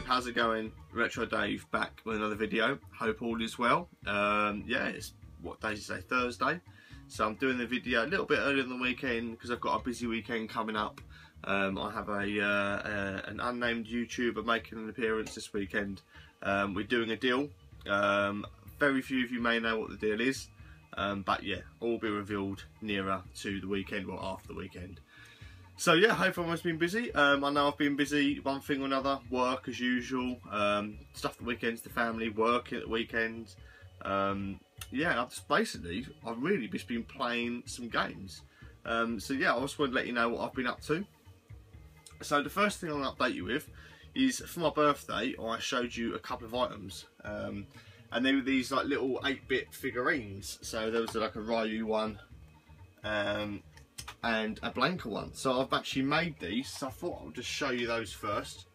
how's it going? Retro Dave back with another video. Hope all is well. Yeah, it's what day is it? Thursday. So I'm doing the video a little bit earlier than the weekend because I've got a busy weekend coming up. I have an unnamed YouTuber making an appearance this weekend. We're doing a deal. Very few of you may know what the deal is, but yeah, all will be revealed nearer to the weekend or after the weekend. So yeah, hope everyone's been busy. I know I've been busy, one thing or another, work as usual, stuff at the weekends, the family, working at the weekends. Yeah, I've really just been playing some games. So yeah, I just wanted to let you know what I've been up to. So the first thing I'm going to update you with is for my birthday, I showed you a couple of items. And they were these like little 8-bit figurines. So there was like a Ryu one, and a Blanka one. So I've actually made these, so I thought I'll just show you those first,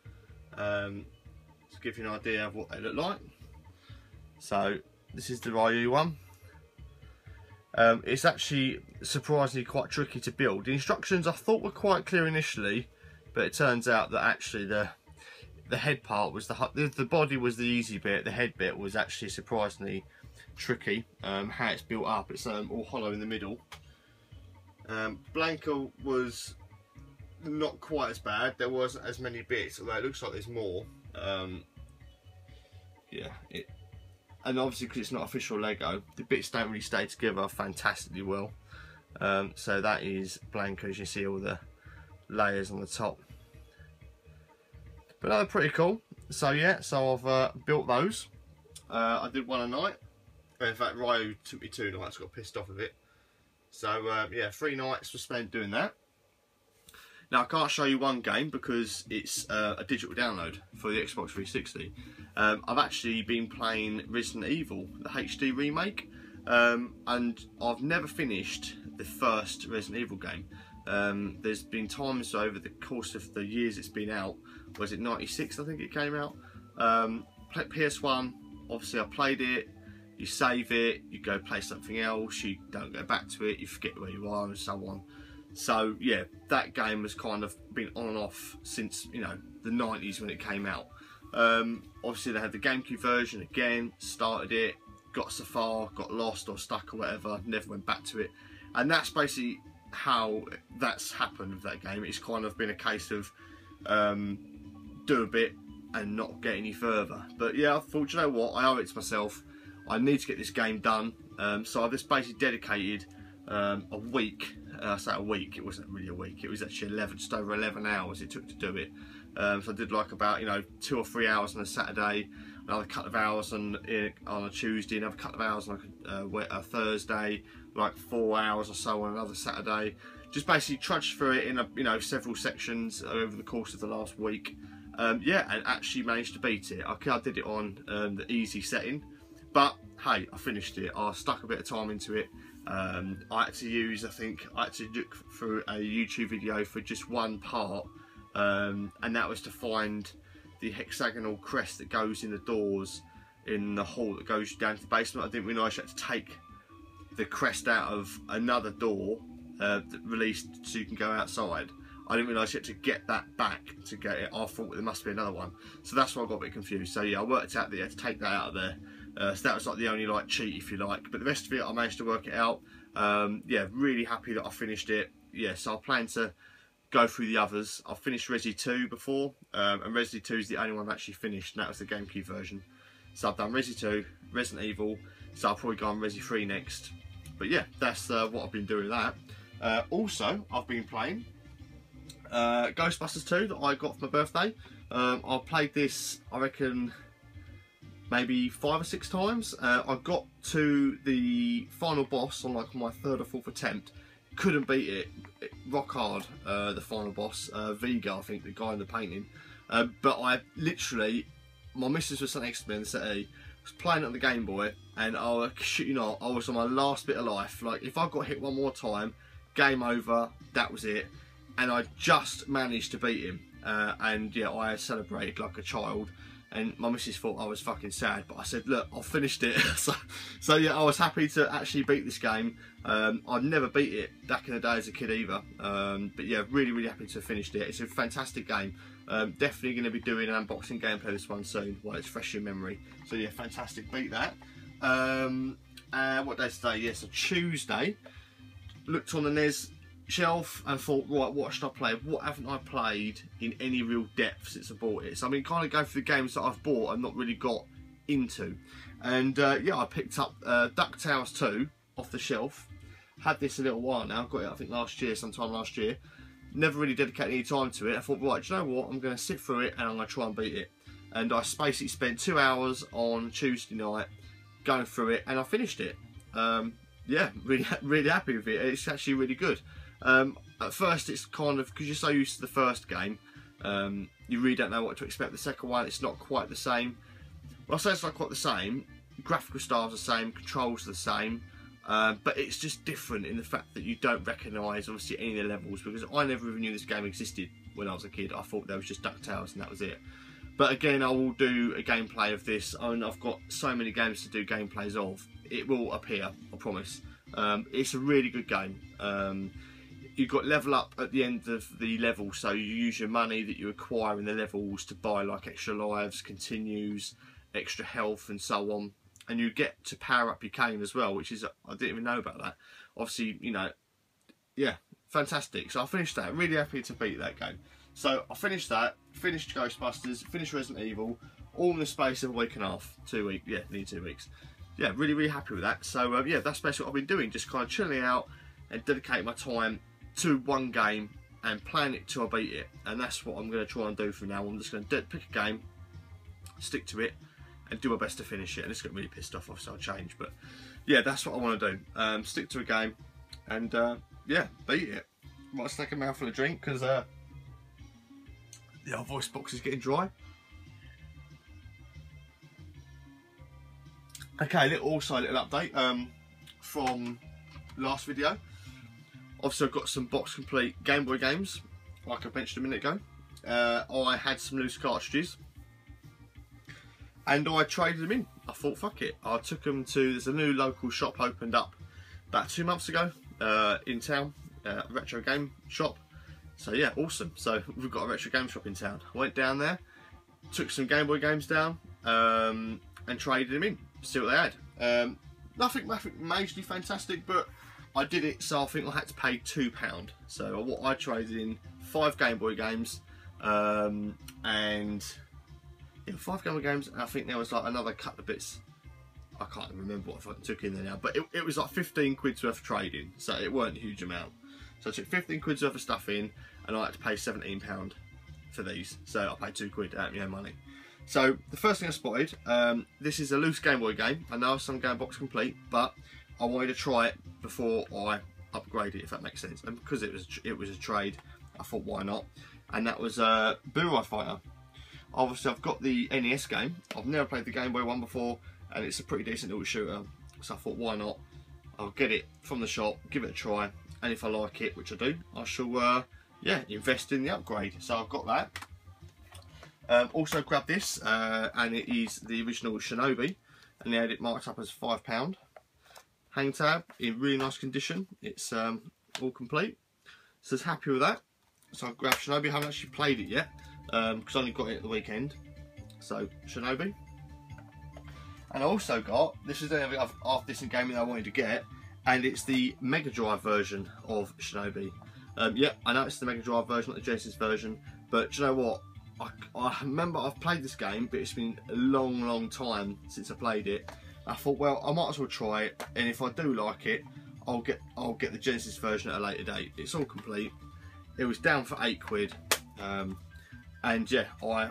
to give you an idea of what they look like. So this is the Ryu one. It's actually surprisingly quite tricky to build. The instructions I thought were quite clear initially, but it turns out that actually the head part was the body was the easy bit. The head bit was actually surprisingly tricky. How it's built up, it's all hollow in the middle. Blanka was not quite as bad. There wasn't as many bits, although it looks like there's more. Yeah, and obviously because it's not official Lego, the bits don't really stay together fantastically well. So that is Blanka, as you see all the layers on the top. But they're pretty cool. So yeah, so I've built those. I did one a night. In fact, Ryu took me 2 nights, got pissed off of it. So yeah, 3 nights were spent doing that. Now I can't show you one game because it's a digital download for the Xbox 360. I've actually been playing Resident Evil, the HD remake, and I've never finished the first Resident Evil game. There's been times over the course of the years it's been out. Was it 96? I think it came out. PS1. Obviously, I played it. You save it, you go play something else, you don't go back to it, you forget where you are and so on. So yeah, that game has kind of been on and off since, you know, the 90s when it came out. Obviously they had the GameCube version again, started it, got so far, got lost or stuck or whatever, never went back to it. And that's basically how that's happened with that game. It's kind of been a case of do a bit and not get any further. But yeah, I thought, you know what, I owe it to myself. I need to get this game done, so I've just basically dedicated a week. I say a week, it wasn't really a week, it was actually just over 11 hours it took to do it. So I did like about, you know, 2 or 3 hours on a Saturday, another couple of hours on a Tuesday, another couple of hours on a Thursday, like 4 hours or so on another Saturday. Just basically trudged through it in several sections over the course of the last week. Yeah, and actually managed to beat it. I did it on the easy setting. But hey, I finished it. I stuck a bit of time into it. I had to use, I had to look through a YouTube video for just one part, and that was to find the hexagonal crest that goes in the doors in the hall that goes down to the basement. I didn't realise you had to take the crest out of another door that released so you can go outside. I didn't realise you had to get that back to get it. I thought there must be another one. So that's why I got a bit confused. So yeah, I worked out that you had to take that out of there. So that was like the only like cheat, if you like, but the rest of it I managed to work it out. Yeah, really happy that I finished it. Yeah, so I plan to go through the others. I've finished Resi 2 before, and Resi 2 is the only one I've actually finished, and that was the GameCube version. So I've done Resi 2, Resident Evil, so I'll probably go on Resi 3 next. But yeah, that's what I've been doing with that. Also, I've been playing Ghostbusters 2 that I got for my birthday. I played this, I reckon, maybe 5 or 6 times. I got to the final boss on like my 3rd or 4th attempt. Couldn't beat it. Rock hard, the final boss. Vega, I think, the guy in the painting. But I literally, my missus was sat next to me in the settee, was playing it on the Gameboy, and I shit you not, I was on my last bit of life. Like, if I got hit one more time, game over, that was it. And I just managed to beat him. And yeah, I celebrated like a child. And my missus thought I was fucking sad, but I said, look, I've finished it. so yeah, I was happy to actually beat this game. I've never beat it back in the day as a kid either. But yeah, really, really happy to have finished it. It's a fantastic game. Definitely going to be doing an unboxing gameplay of this one soon while it's fresh in memory. So yeah, fantastic, beat that. What day is today? Yeah, so Tuesday. Looked on the NES shelf and thought, right, what should I play? What haven't I played in any real depth since I bought it? So I've been kind of going through the games that I've bought and not really got into. And yeah, I picked up DuckTales 2 off the shelf. Had this a little while now. Got it, I think, sometime last year. Never really dedicated any time to it. I thought, right, do you know what? I'm going to sit through it and I'm going to try and beat it. And I basically spent 2 hours on Tuesday night going through it, and I finished it. Yeah, really happy with it. It's actually really good. At first, it's kind of, because you're so used to the first game, you really don't know what to expect. The second one, it's not quite the same. Well, I say it's not quite the same. Graphical style's the same, controls are the same, but it's just different in the fact that you don't recognise, obviously, any of the levels, because I never even knew this game existed when I was a kid. I thought there was just DuckTales and that was it. But again, I will do a gameplay of this. I mean, I've got so many games to do gameplays of. It will appear, I promise. It's a really good game. You've got level up at the end of the level, so you use your money that you acquire in the levels to buy like extra lives, continues, extra health and so on. And you get to power up your cane as well, which is, I didn't even know about that. Obviously, you know, yeah, fantastic. So I finished that, really happy to beat that game. So I finished that, finished Ghostbusters, finished Resident Evil, all in the space of a week and a half, 2 weeks, yeah, nearly 2 weeks. Yeah, really happy with that. So yeah, that's basically what I've been doing, just kind of chilling out and dedicating my time to one game and playing it till I beat it. And that's what I'm going to try and do from now. I'm just going to pick a game, stick to it, and do my best to finish it. And it's got really pissed off, so I'll change. But yeah, that's what I want to do. Stick to a game and yeah, beat it. Might take a mouthful of drink because the old voice box is getting dry. Okay, also a little update from last video. Obviously, I've got some box complete Game Boy games, like I mentioned a minute ago. I had some loose cartridges, and I traded them in. I thought, fuck it. I took them to, there's a new local shop opened up about 2 months ago in town, retro game shop. So yeah, awesome. So we've got a retro game shop in town. I went down there, took some Game Boy games down, and traded them in. See what they had. Nothing majorly fantastic, but I did it, so I think I had to pay £2. So what I traded in 5 Game Boy games, and yeah, 5 Game Boy games, and I think there was like another couple of bits. I can't remember what I took in there now, but it was like 15 quid's worth of trading, so it weren't a huge amount. So I took 15 quid's worth of stuff in, and I had to pay £17 for these. So I paid 2 quid out of my own money. So the first thing I spotted, this is a loose Game Boy game. I know some game box complete, but I wanted to try it before I upgrade it, if that makes sense. And because it was a trade, I thought, why not? And that was Burai Fighter. Obviously, I've got the NES game. I've never played the Game Boy one before, and it's a pretty decent little shooter. So I thought, why not? I'll get it from the shop, give it a try, and if I like it, which I do, I shall, yeah, invest in the upgrade. So I've got that. Also grabbed this, and it is the original Shinobi, and they had it marked up as £5. Hang tab in really nice condition. It's all complete, so I was happy with that. So I've grabbed Shinobi. I haven't actually played it yet because I only got it at the weekend. So Shinobi, and I also got, this is the after this gaming that I wanted to get, and it's the Mega Drive version of Shinobi. Yeah, I know it's the Mega Drive version, not the Genesis version, but do you know what? I remember I've played this game, but it's been a long time since I played it. I thought, well, I might as well try it, and if I do like it, I'll get the Genesis version at a later date. It's all complete. It was down for 8 quid, and yeah, I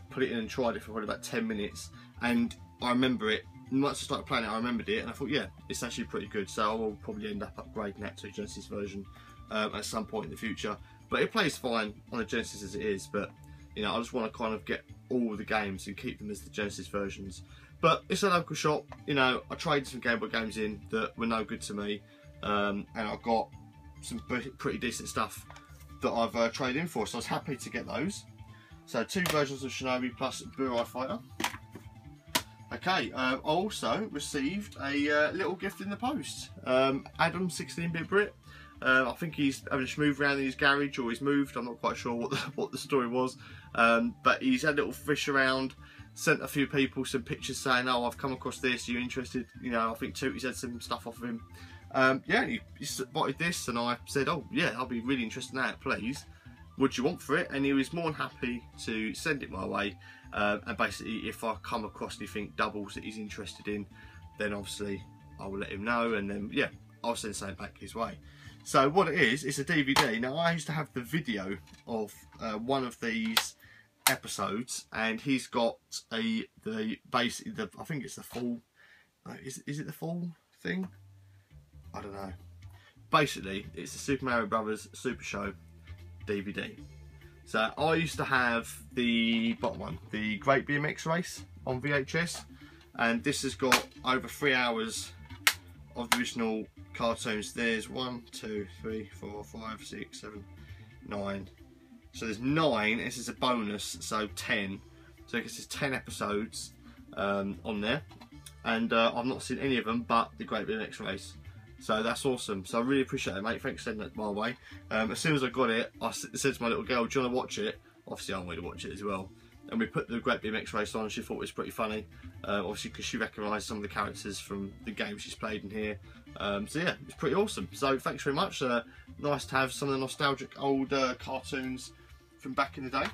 put it in and tried it for probably about 10 minutes, and I remember it. Once I started playing it, I remembered it, and I thought, yeah, it's actually pretty good. So I will probably end up upgrading that to a Genesis version at some point in the future. But it plays fine on the Genesis as it is, but you know, I just want to kind of get all the games and keep them as the Genesis versions. But it's a local shop, you know, I traded some Game Boy games in that were no good to me, and I got some pretty decent stuff that I've traded in for, so I was happy to get those. So 2 versions of Shinobi plus Burai Fighter. Okay, I also received a little gift in the post. Adam 16-bit Brit I think he's having to move around in his garage, or he's moved. I'm not quite sure what the story was, but he's had a little fish around. Sent a few people some pictures saying, "Oh, I've come across this. Are you interested?" You know, I think Tooty's had some stuff off of him. Yeah, he spotted this, and I said, "Oh, yeah, I'll be really interested in that. Please, what do you want for it?" And he was more than happy to send it my way. And basically, if I come across anything doubles that he's interested in, then obviously I will let him know, and then yeah, I'll send something back his way. So what it is, it's a DVD. Now I used to have the video of one of these episodes, and he's got basically I think it's the full. Is it the full thing? I don't know. Basically, it's the Super Mario Brothers Super Show DVD. So I used to have the bottom one, the Great BMX Race on VHS, and this has got over 3 hours of the original cartoons. There's 1, 2, 3, 4, 5, 6, 7, 9. So there's 9. This is a bonus, so 10. So I guess there's 10 episodes on there, and I've not seen any of them but the Great BMX Race. So that's awesome. So I really appreciate it, mate. Thanks for sending that my way. As soon as I got it, I said to my little girl, "Do you want to watch it?" Obviously, I wanted to watch it as well. And we put the Great BMX Race on. She thought it was pretty funny, obviously because she recognised some of the characters from the games she's played in here. So yeah, it's pretty awesome. So thanks very much. Nice to have some of the nostalgic old cartoons from back in the day.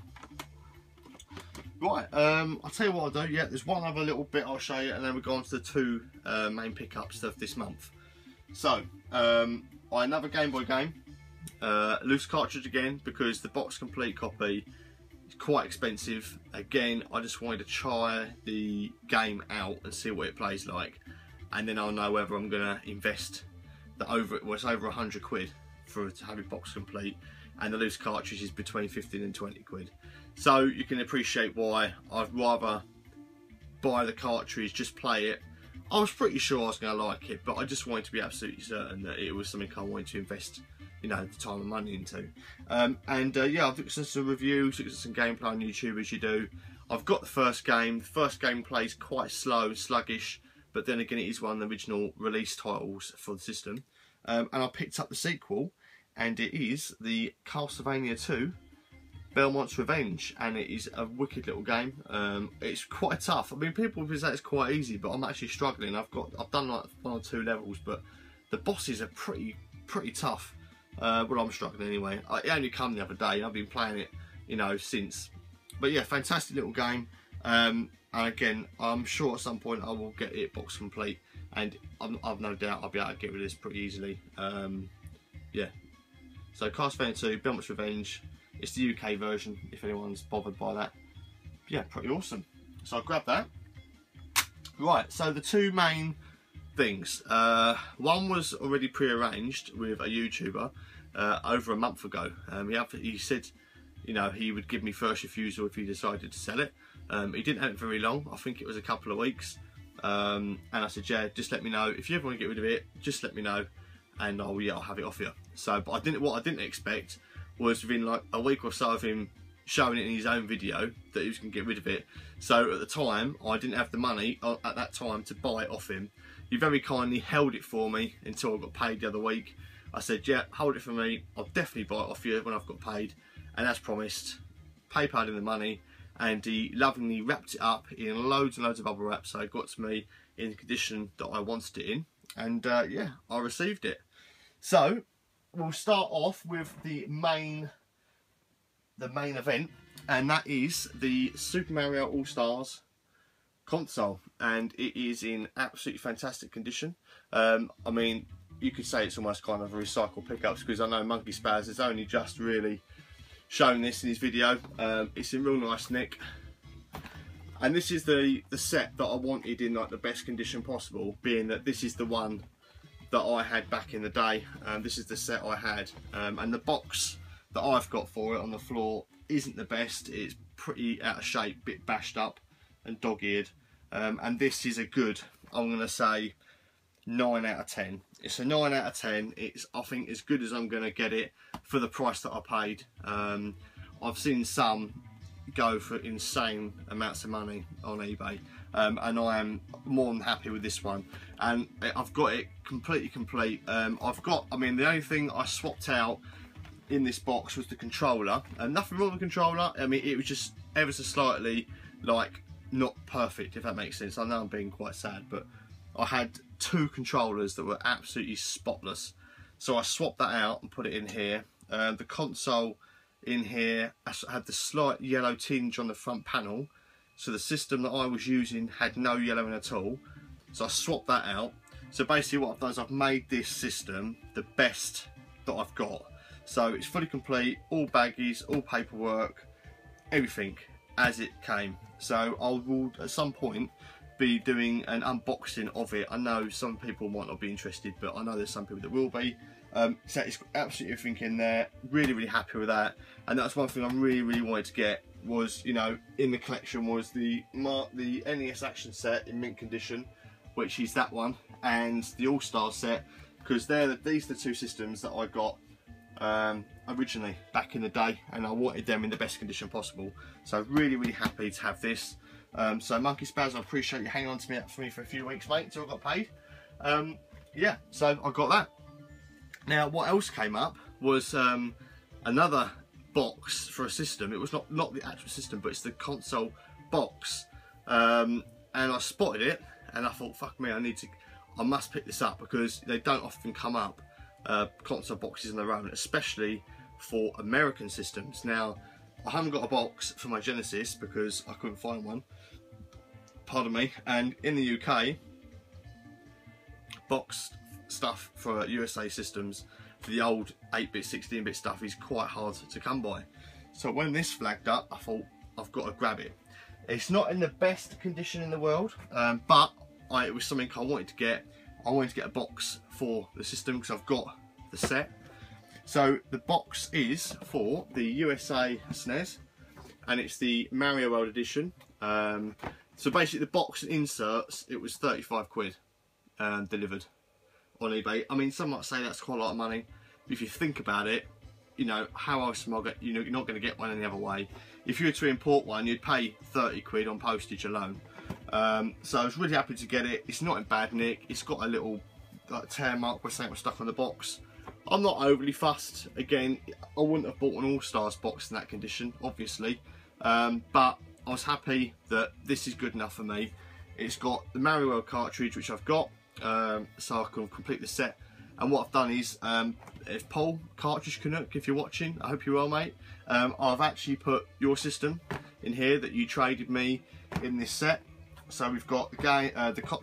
Right, I'll tell you what I'll do. Yeah, there's one other little bit I'll show you, and then we'll go on to the two main pickups of this month. So, another Game Boy game, loose cartridge again, because the box complete copy is quite expensive. Again, I just wanted to try the game out and see what it plays like, and then I'll know whether I'm going to invest it's over 100 quid to have it box complete, and the loose cartridge is between 15 and 20 quid. So you can appreciate why I'd rather buy the cartridge, just play it. I was pretty sure I was going to like it, but I just wanted to be absolutely certain that it was something I wanted to invest, you know, the time and money into. Yeah, I've looked at some reviews, looked at some gameplay on YouTube as you do. I've got the first game. The first game plays quite slow and sluggish, but then again it is one of the original release titles for the system. And I picked up the sequel, and it is the Castlevania 2 Belmont's Revenge, and it is a wicked little game. It's quite tough. I mean, people would say it's quite easy, but I'm actually struggling. I've done like 1 or 2 levels, but the bosses are pretty tough. Well, I'm struggling anyway. It only came the other day. I've been playing it, you know, since. But yeah, fantastic little game. And again, I'm sure at some point I will get it box complete, and I've no doubt I'll be able to get rid of this pretty easily. Yeah. So Castlevania 2 Belmont's Revenge. It's the UK version, if anyone's bothered by that. Yeah, pretty awesome. So I grabbed that. Right, so the two main things. One was already pre-arranged with a YouTuber over a month ago. He said, you know, he would give me first refusal if he decided to sell it. He didn't have it very long. I think it was a couple of weeks. And I said, yeah, just let me know. If you ever want to get rid of it, just let me know, and I'll have it off you. So, but what I didn't expect was within like a week or so of him showing it in his own video that he was going to get rid of it. So at the time, I didn't have the money at that time to buy it off him. He very kindly held it for me until I got paid the other week. I said, yeah, hold it for me. I'll definitely buy it off you when I've got paid. And as promised, PayPal'd him the money, and he lovingly wrapped it up in loads and loads of bubble wrap, so it got to me in the condition that I wanted it in. And yeah, I received it. So we'll start off with the main event, and that is the Super Mario All-Stars console, and it is in absolutely fantastic condition. I mean, you could say it's almost kind of a recycled pickups, because I know Monkey Spaz has only just really shown this in his video. It's in real nice nick, and this is the set that I wanted in like the best condition possible, being that this is the one that I had back in the day. This is the set I had, and the box that I've got for it on the floor isn't the best. It's pretty out of shape, bit bashed up and dog-eared, and this is a good, I'm going to say, 9 out of 10. It's a 9 out of 10. It's, I think, as good as I'm going to get it for the price that I paid. I've seen some go for insane amounts of money on eBay, and I am more than happy with this one. And I've got it completely complete. I mean, the only thing I swapped out in this box was the controller, and nothing wrong with the controller. I mean, it was just ever so slightly like not perfect, if that makes sense. I know I'm being quite sad, but I had 2 controllers that were absolutely spotless, so I swapped that out and put it in here. The console in here had the slight yellow tinge on the front panel, so the system that I was using had no yellowing at all, so I swapped that out. So basically what I've done is I've made this system the best that I've got. So it's fully complete, all baggies, all paperwork, everything as it came. So I will at some point be doing an unboxing of it. I know some people might not be interested, but I know there's some people that will be. So it's got absolutely everything in there. Really, really happy with that. And that's one thing I really, really wanted to get was, you know, in the collection was the NES Action set in mint condition, which is that one, and the All-Star set, because these are the 2 systems that I got originally back in the day, and I wanted them in the best condition possible. So really, really happy to have this. So Monkey Spaz, I appreciate you hanging on to me for me for a few weeks, mate, until I got paid. Yeah, so I got that. Now, what else came up was another box for a system. It was not the actual system, but it's the console box. And I spotted it, and I thought, fuck me, I must pick this up, because they don't often come up, console boxes on their own, especially for American systems. Now, I haven't got a box for my Genesis because I couldn't find one, pardon me, and in the UK, boxed stuff for USA systems, for the old 8-bit, 16-bit stuff, is quite hard to come by. So when this flagged up, I thought, I've got to grab it. It's not in the best condition in the world, but it was something I wanted to get. I wanted to get a box for the system because I've got the set. So the box is for the USA SNES, and it's the Mario World edition. So basically the box and inserts, it was 35 quid delivered on eBay. I mean, some might say that's quite a lot of money, but if you think about it, you know, how else am I going, you know, you're not going to get one any other way. If you were to import one, you'd pay 30 quid on postage alone. So I was really happy to get it. It's not in bad nick. It's got a little like tear mark where something was stuck on the box. I'm not overly fussed. Again, I wouldn't have bought an All-Stars box in that condition, obviously, but I was happy that this is good enough for me. It's got the Mario World cartridge, which I've got, so I can complete the set. And what I've done is, if Paul, Cartridge Canuck, if you're watching, I hope you're well, mate, I've actually put your system in here that you traded me in this set. So we've got the game,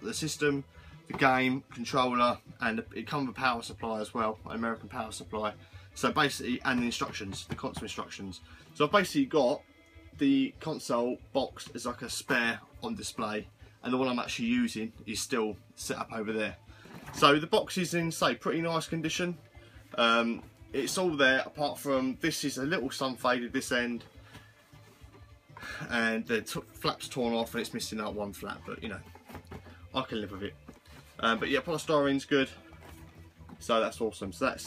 the system, the game, controller, and it comes with a power supply as well, an American power supply. So basically, and the instructions, the console instructions. So I've basically got the console box as like a spare on display, and the one I'm actually using is still set up over there. So the box is in, say, pretty nice condition. It's all there, apart from this is a little sun faded this end, and the flap's torn off and it's missing out one flap, but you know, I can live with it. But yeah, polystyrene's good, so that's awesome. So that's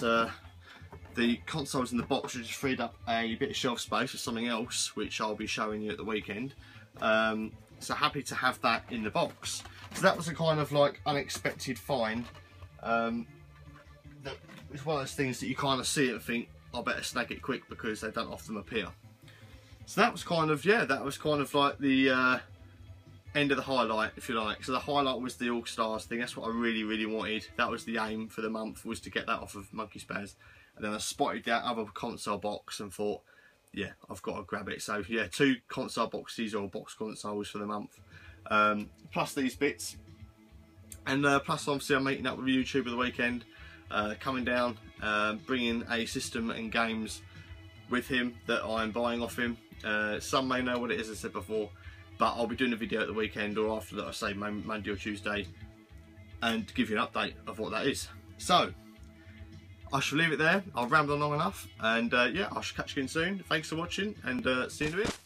the consoles in the box, which has freed up a bit of shelf space for something else, which I'll be showing you at the weekend. So happy to have that in the box. So that was a kind of like unexpected find. That it's one of those things that you kind of see it and think, I better snag it quick because they don't often appear. So that was kind of, yeah, that was kind of like the end of the highlight, if you like. So the highlight was the All-Stars thing. That's what I really, really wanted. That was the aim for the month, was to get that off of Monkey Spaz. And then I spotted that other console box and thought, yeah, I've got to grab it. So yeah, 2 console boxes or box consoles for the month, plus these bits, and plus obviously I'm meeting up with YouTube at the weekend, coming down, bringing a system and games with him that I'm buying off him. Some may know what it is, as I said before, but I'll be doing a video at the weekend or after that, I say Monday or Tuesday, and give you an update of what that is. So I shall leave it there. I've rambled on long enough, and yeah, I shall catch you again soon. Thanks for watching, and see you in a bit.